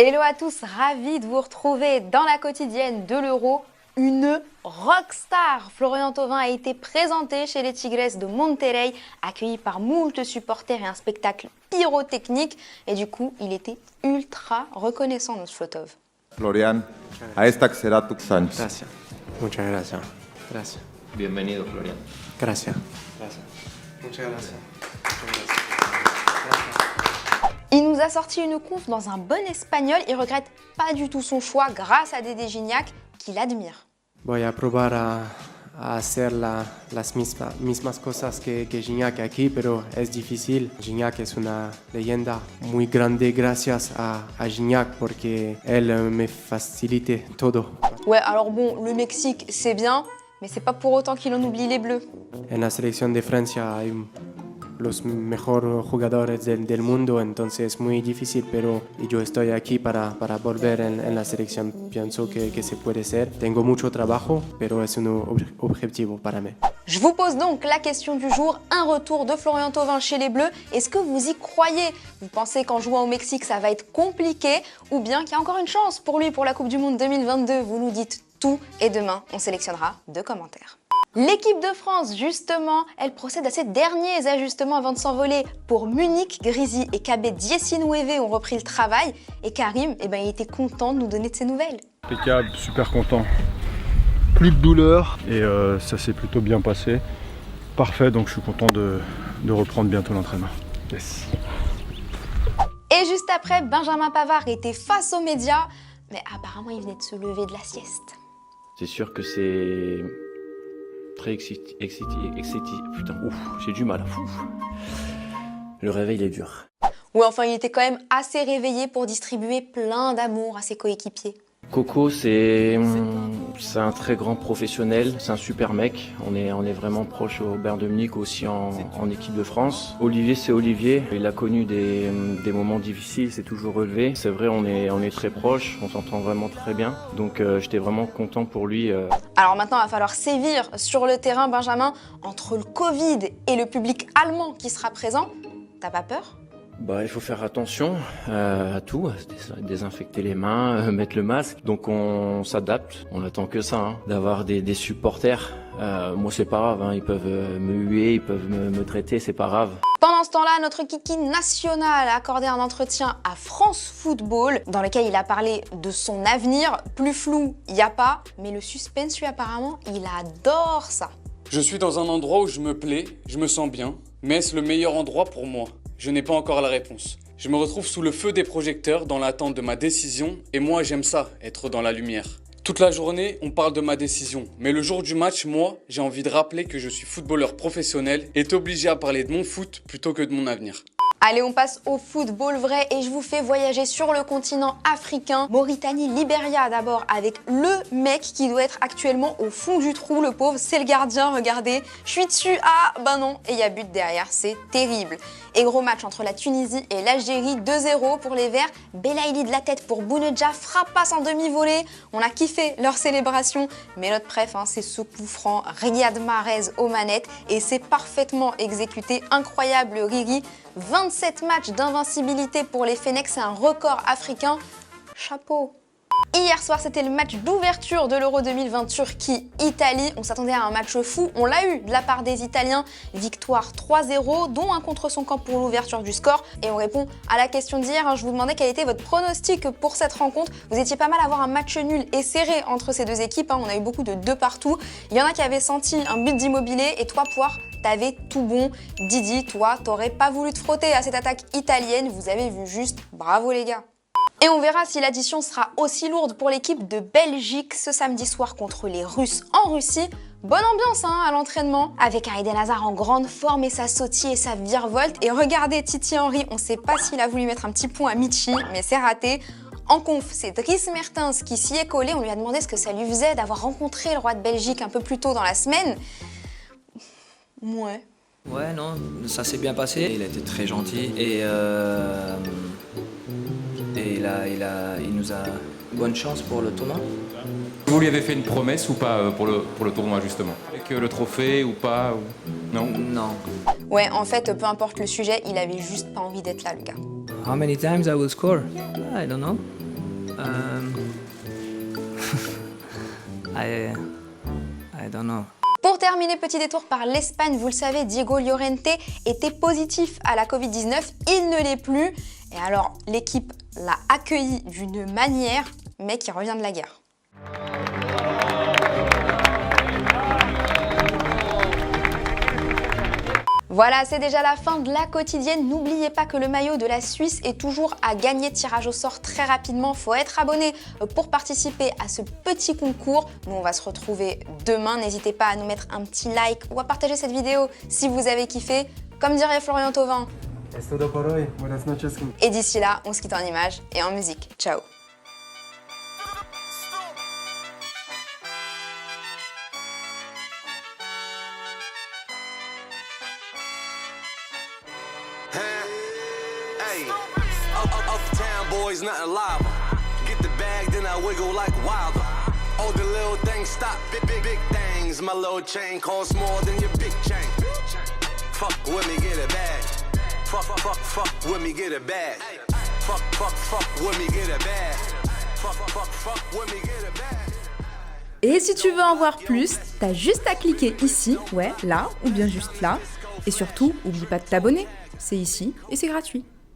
Hello à tous, ravi de vous retrouver dans la quotidienne de l'Euro. Une rockstar, Florian Thauvin a été présenté chez les Tigres de Monterrey, accueilli par moult supporters et un spectacle pyrotechnique. Et du coup, il était ultra reconnaissant, notre Flotov. Florian, a esta será tu chance. Gracias. Muchas gracias. Gracias. Bienvenido, Florian. Gracias. Gracias. Muchas gracias. Il nous a sorti une conf dans un bon espagnol. Il regrette pas du tout son choix grâce à Dédé Gignac, qu'il admire. Voy a probar a hacer las mismas cosas que Gignac aquí, pero es difícil. Gignac es una leyenda muy grande gracias a Gignac porque él me facilite todo. Ouais, alors bon, le Mexique, c'est bien, mais c'est pas pour autant qu'il en oublie les Bleus. En la selección de Francia hay los mejores jugadores del mundo, entonces es muy difícil, pero yo estoy aquí para volver en la selección. Pienso que se puede ser. Tengo mucho trabajo, pero es un objetivo para mí. Je vous pose donc la question du jour, un retour de Florian Thauvin chez les Bleus. Est-ce que vous y croyez? Vous pensez qu'en jouant au Mexique, ça va être compliqué? Ou bien qu'il y a encore une chance pour lui pour la Coupe du Monde 2022? Vous nous dites tout et demain, on sélectionnera 2 commentaires. L'équipe de France, justement, elle procède à ses derniers ajustements avant de s'envoler. Pour Munich, Grisi et KB Diesinueve ont repris le travail. Et Karim, il était content de nous donner de ses nouvelles. Impeccable, super content. Plus de douleur et ça s'est plutôt bien passé. Parfait, donc je suis content de reprendre bientôt l'entraînement. Yes. Et juste après, Benjamin Pavard était face aux médias. Mais apparemment, il venait de se lever de la sieste. C'est sûr que c'est très excité. Putain, ouf, j'ai du mal. Ouf. Le réveil est dur. Ouais, enfin, il était quand même assez réveillé pour distribuer plein d'amour à ses coéquipiers. Coco, c'est un très grand professionnel, c'est un super mec. On est vraiment proche au Bayern de Munich, aussi en équipe de France. Olivier, c'est Olivier. Il a connu des moments difficiles, c'est toujours relevé. C'est vrai, on est très proches, on s'entend vraiment très bien. Donc j'étais vraiment content pour lui. Alors maintenant, il va falloir sévir sur le terrain, Benjamin. Entre le Covid et le public allemand qui sera présent, t'as pas peur ? Il faut faire attention à tout, désinfecter les mains, mettre le masque. Donc on s'adapte, on attend que ça, d'avoir des supporters. Moi c'est pas grave, ils peuvent me huer, ils peuvent me traiter, c'est pas grave. Pendant ce temps-là, notre kiki national a accordé un entretien à France Football dans lequel il a parlé de son avenir. Plus flou, il n'y a pas, mais le suspense, lui apparemment, il adore ça. Je suis dans un endroit où je me plais, je me sens bien, mais est-ce le meilleur endroit pour moi ? Je n'ai pas encore la réponse. Je me retrouve sous le feu des projecteurs dans l'attente de ma décision et moi j'aime ça, être dans la lumière. Toute la journée, on parle de ma décision, mais le jour du match, moi, j'ai envie de rappeler que je suis footballeur professionnel et obligé à parler de mon foot plutôt que de mon avenir. Allez, on passe au football vrai et je vous fais voyager sur le continent africain. Mauritanie, Libéria d'abord, avec le mec qui doit être actuellement au fond du trou, le pauvre, c'est le gardien, regardez. Je suis dessus, non, et il y a but derrière, c'est terrible. Et gros match entre la Tunisie et l'Algérie, 2-0 pour les Verts. Belaïli de la tête pour Bounedjah, frappasse en demi-volée. On a kiffé leur célébration, mais notre préf, c'est ce coup franc, Riyad Mahrez aux manettes, et c'est parfaitement exécuté, incroyable Riri. 27 matchs d'invincibilité pour les Fennecs, c'est un record africain. Chapeau. Hier soir, c'était le match d'ouverture de l'Euro 2020 Turquie-Italie. On s'attendait à un match fou, on l'a eu de la part des Italiens. Victoire 3-0, dont un contre son camp pour l'ouverture du score. Et on répond à la question d'hier. Je vous demandais quel était votre pronostic pour cette rencontre. Vous étiez pas mal à avoir un match nul et serré entre ces deux équipes. On a eu beaucoup de 2 partout. Il y en a qui avaient senti un but d'Immobilier et toi, Poire, t'avais tout bon. Didi, toi, t'aurais pas voulu te frotter à cette attaque italienne. Vous avez vu juste. Bravo les gars. Et on verra si l'addition sera aussi lourde pour l'équipe de Belgique ce samedi soir contre les Russes en Russie. Bonne ambiance à l'entraînement, avec un Eden Hazard en grande forme et sa sautille et sa virevolte. Et regardez Titi Henry, on sait pas s'il a voulu mettre un petit point à Michi, mais c'est raté. En conf, c'est Dries Mertens qui s'y est collé. On lui a demandé ce que ça lui faisait d'avoir rencontré le roi de Belgique un peu plus tôt dans la semaine. Ouais. Ouais, non, ça s'est bien passé. Il était très gentil et il nous a bonne chance pour le tournoi. Vous lui avez fait une promesse ou pas pour le tournoi justement? Avec le trophée ou pas Non. Non. Ouais, en fait, peu importe le sujet, il avait juste pas envie d'être là, le gars. How many times I will score? I don't know. I don't know. Pour terminer, petit détour par l'Espagne, vous le savez, Diego Llorente était positif à la Covid-19, il ne l'est plus. Et alors, l'équipe l'a accueilli d'une manière, mais qui revient de la guerre. Voilà, c'est déjà la fin de la quotidienne. N'oubliez pas que le maillot de la Suisse est toujours à gagner, tirage au sort très rapidement. Faut être abonné pour participer à ce petit concours. Nous, on va se retrouver demain. N'hésitez pas à nous mettre un petit like ou à partager cette vidéo si vous avez kiffé. Comme dirait Florian Thauvin. Es todo por hoy. Buenas noches. Et d'ici là, on se quitte en images et en musique. Ciao. Hey, uptown boys, nothing live. Get the bag, then I wiggle like Wilder. All the little things stop, big things. My little chain costs more than your big chain. Fuck with me, get a bag. Fuck with me, get a bag. Fuck with me, get a bag. Fuck with me, get a bag. Et si tu veux en voir plus, t'as juste à cliquer ici, ouais, là, ou bien juste là. Et surtout, oublie pas de t'abonner. C'est ici et c'est gratuit.